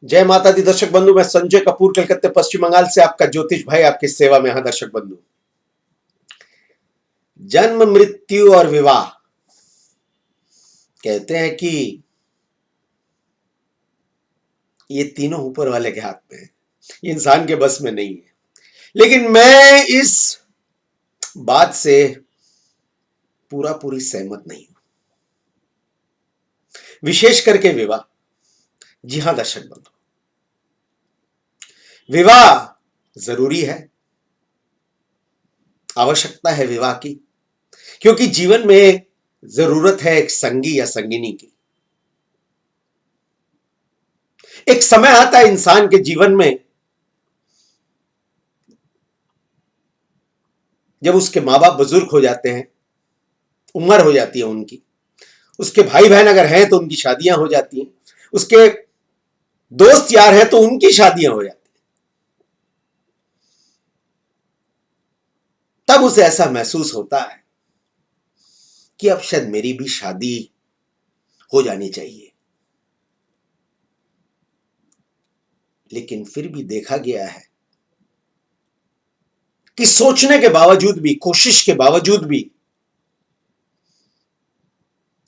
जय माता दी दर्शक बंधु। मैं संजय कपूर कलकत्ते पश्चिम बंगाल से आपका ज्योतिष भाई आपकी सेवा में। हाँ दर्शक बंधु, जन्म मृत्यु और विवाह कहते हैं कि ये तीनों ऊपर वाले के हाथ में है, ये इंसान के बस में नहीं है। लेकिन मैं इस बात से पूरी सहमत नहीं हूं, विशेष करके विवाह। जी हां दर्शक बंधु, विवाह जरूरी है, आवश्यकता है विवाह की, क्योंकि जीवन में जरूरत है एक संगी या संगिनी की। एक समय आता है इंसान के जीवन में जब उसके माँ बाप बुजुर्ग हो जाते हैं, उम्र हो जाती है उनकी, उसके भाई बहन अगर हैं तो उनकी शादियां हो जाती हैं, उसके दोस्त यार हैं तो उनकी शादियां हो जाती हैं। तब उसे ऐसा महसूस होता है कि अब शायद मेरी भी शादी हो जानी चाहिए। लेकिन फिर भी देखा गया है कि सोचने के बावजूद भी, कोशिश के बावजूद भी,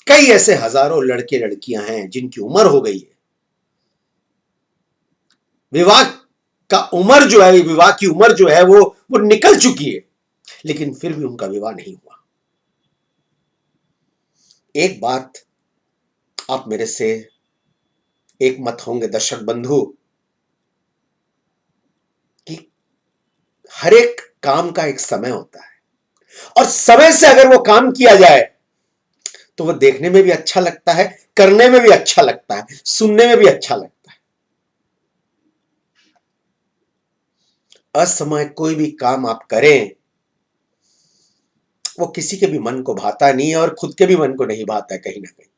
कई ऐसे हजारों लड़के लड़कियां हैं जिनकी उम्र हो गई है, विवाह का उम्र जो है, विवाह की उम्र जो है वो निकल चुकी है, लेकिन फिर भी उनका विवाह नहीं हुआ। एक बात आप मेरे से एक मत होंगे दर्शक बंधु, कि हर एक काम का एक समय होता है, और समय से अगर वो काम किया जाए तो वो देखने में भी अच्छा लगता है, करने में भी अच्छा लगता है, सुनने में भी अच्छा लगता है। असमय कोई भी काम आप करें, वो किसी के भी मन को भाता नहीं है, और खुद के भी मन को नहीं भाता है कहीं ना कहीं।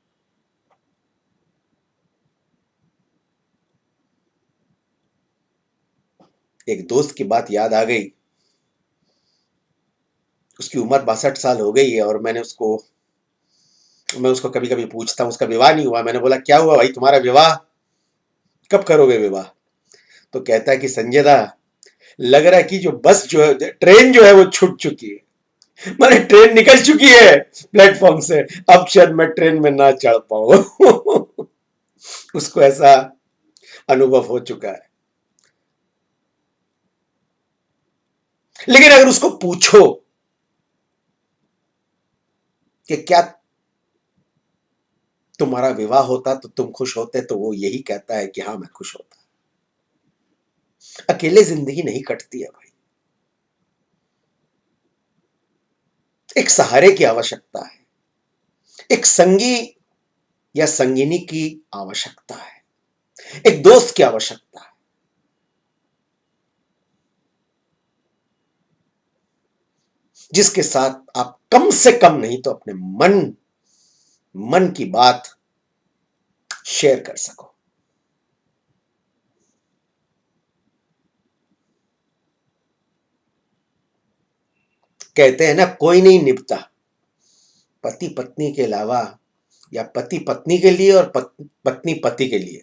एक दोस्त की बात याद आ गई। उसकी उम्र 62 साल हो गई है, और मैं उसको कभी कभी पूछता हूं, उसका विवाह नहीं हुआ। मैंने बोला क्या हुआ भाई, तुम्हारा विवाह कब करोगे विवाह? तो कहता है कि संजय दा, लग रहा है कि जो बस जो है, ट्रेन जो है वो छूट चुकी है। मैंने ट्रेन निकल चुकी है प्लेटफॉर्म से, अब शायद मैं ट्रेन में ना चढ़ पाऊं। उसको ऐसा अनुभव हो चुका है। लेकिन अगर उसको पूछो कि क्या तुम्हारा विवाह होता तो तुम खुश होते, तो वो यही कहता है कि हाँ मैं खुश होता। अकेले जिंदगी नहीं कटती है भाई, एक सहारे की आवश्यकता है, एक संगी या संगिनी की आवश्यकता है, एक दोस्त की आवश्यकता है, जिसके साथ आप कम से कम नहीं तो अपने मन मन की बात शेयर कर सको। कहते हैं ना, कोई नहीं निभता पति पत्नी के अलावा, या पति पत्नी के लिए और पत्नी पति के लिए।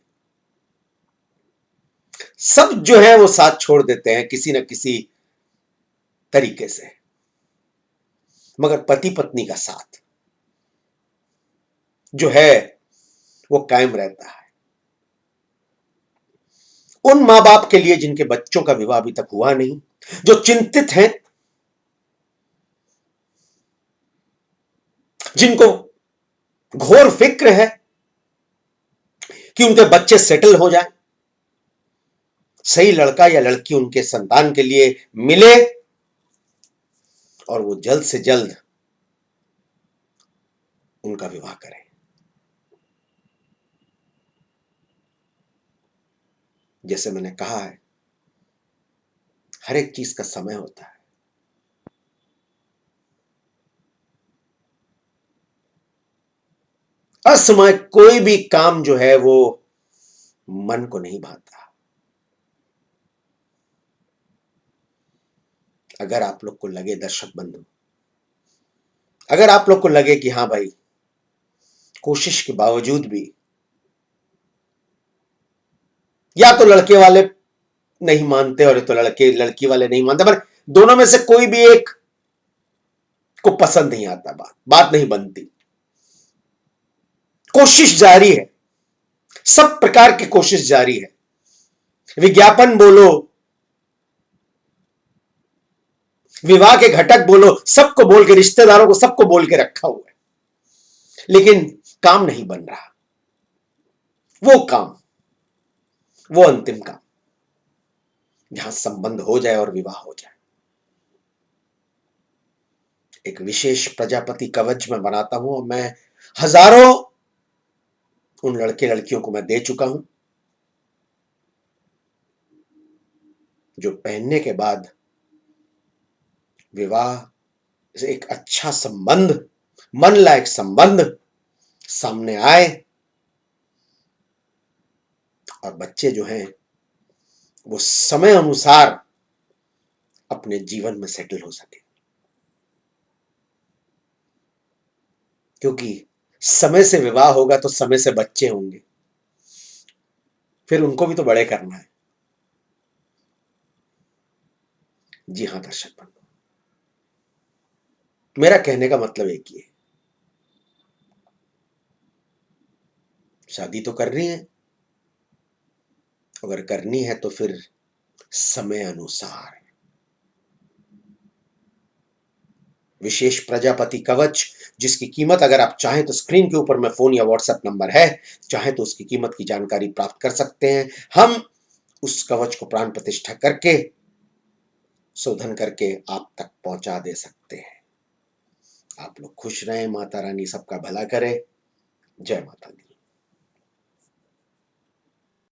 सब जो है वो साथ छोड़ देते हैं किसी न किसी तरीके से, मगर पति पत्नी का साथ जो है वो कायम रहता है। उन मां बाप के लिए जिनके बच्चों का विवाह अभी तक हुआ नहीं, जो चिंतित हैं, जिनको घोर फिक्र है कि उनके बच्चे सेटल हो जाएं, सही लड़का या लड़की उनके संतान के लिए मिले, और वो जल्द से जल्द उनका विवाह करें। जैसे मैंने कहा है, हर एक चीज का समय होता है। असमय कोई भी काम जो है वो मन को नहीं भाता। अगर आप लोग को लगे दर्शक बंधु, अगर आप लोग को लगे कि हाँ भाई, कोशिश के बावजूद भी या तो लड़के वाले नहीं मानते और तो लड़की वाले नहीं मानते, पर दोनों में से कोई भी एक को पसंद नहीं आता, बात नहीं बनती। कोशिश जारी है, सब प्रकार की कोशिश जारी है, विज्ञापन बोलो, विवाह के घटक बोलो, सबको बोल के, रिश्तेदारों को सबको बोल के रखा हुआ है, लेकिन काम नहीं बन रहा। वो काम, वो अंतिम काम जहां संबंध हो जाए और विवाह हो जाए। एक विशेष प्रजापति कवच मैं बनाता हूं और मैं हजारों उन लड़के लड़कियों को मैं दे चुका हूं, जो पहनने के बाद विवाह से एक अच्छा संबंध, मन लायक संबंध सामने आए और बच्चे जो हैं वो समय अनुसार अपने जीवन में सेटल हो सके। क्योंकि समय से विवाह होगा तो समय से बच्चे होंगे, फिर उनको भी तो बड़े करना है। जी हां दर्शक बंधु, मेरा कहने का मतलब एक ही है, शादी तो करनी है, अगर करनी है तो फिर समय अनुसार। विशेष प्रजापति कवच, जिसकी कीमत अगर आप चाहें तो स्क्रीन के ऊपर में फोन या व्हाट्सएप नंबर है, चाहे तो उसकी कीमत की जानकारी प्राप्त कर सकते हैं। हम उस कवच को प्राण प्रतिष्ठा करके, शोधन करके आप तक पहुंचा दे सकते हैं। आप लोग खुश रहें, माता रानी सबका भला करे। जय माता दी।